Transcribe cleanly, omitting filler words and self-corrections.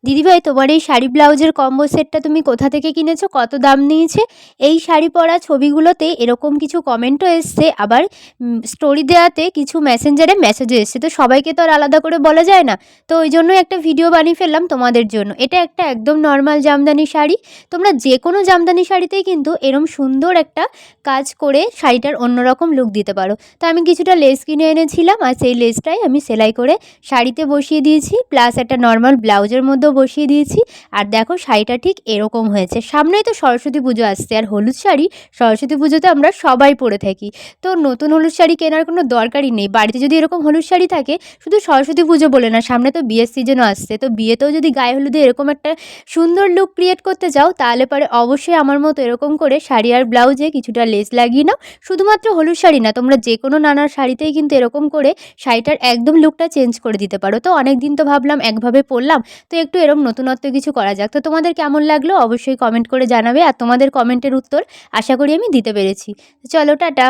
দিদিভাই, তোমার এই শাড়ি ব্লাউজের কম্বো সেটটা তুমি কোথা থেকে কিনেছো, কত দাম নিয়েছে? এই শাড়ি পরা ছবিগুলোতে এরকম কিছু কমেন্টও এসছে, আবার স্টোরি দেওয়াতে কিছু মেসেঞ্জারে মেসেজও এসছে। তো সবাইকে তো আর আলাদা করে বলা যায় না, তো ওই জন্যই একটা ভিডিও বানিয়ে ফেললাম তোমাদের জন্য। এটা একটা একদম নর্মাল জামদানি শাড়ি। তোমরা যে কোনো জামদানি শাড়িতেই কিন্তু এরম সুন্দর একটা কাজ করে শাড়িটার অন্যরকম লুক দিতে পারো। তো আমি কিছুটা লেস কিনে এনেছিলাম, আর সেই লেসটাই আমি সেলাই করে শাড়িতে বসিয়ে দিয়েছি, প্লাস একটা নর্মাল ব্লাউজের মধ্যেও বসিয়ে দিয়েছি। আর দেখো শাড়িটা ঠিক এরকম হয়েছে। সামনেই তো সরস্বতী পুজো আসছে, আর হলুদ শাড়ি সরস্বতী পুজোতে আমরা সবাই পরে থাকি। তো নতুন হলুদ শাড়ি কেনার কোনো দরকারই নেই। বাড়িতে যদি এরকম হলুদ শাড়ি থাকে, শুধু সরস্বতী পুজো বলে না, সামনে তো বিয়ের সিজনও আসছে, তো বিয়েতেও যদি গায়ে হলুদে এরকম একটা সুন্দর লুক ক্রিয়েট করতে চাও, তাহলে পরে অবশ্যই আমার মতো এরকম করে শাড়ি আর ব্লাউজে কিছুটা লেস লাগিয়ে নাও। শুধুমাত্র হলুদ শাড়ি না, তোমরা যে কোনো নানা শাড়িতেই কিন্তু এরকম করে শাড়িটার একদম লুকটা চেঞ্জ করে দিতে পারো। তো অনেক দিন তো ভাবলাম একভাবে পরলাম, তো একটু এরকম নতুনত্ব কিছু করা যাক। তো তোমাদের কেমন লাগলো অবশ্যই কমেন্ট করে জানাবে, আর তোমাদের কমেন্টের উত্তর আশা করি আমি দিতে পেরেছি। চলো, টাটা।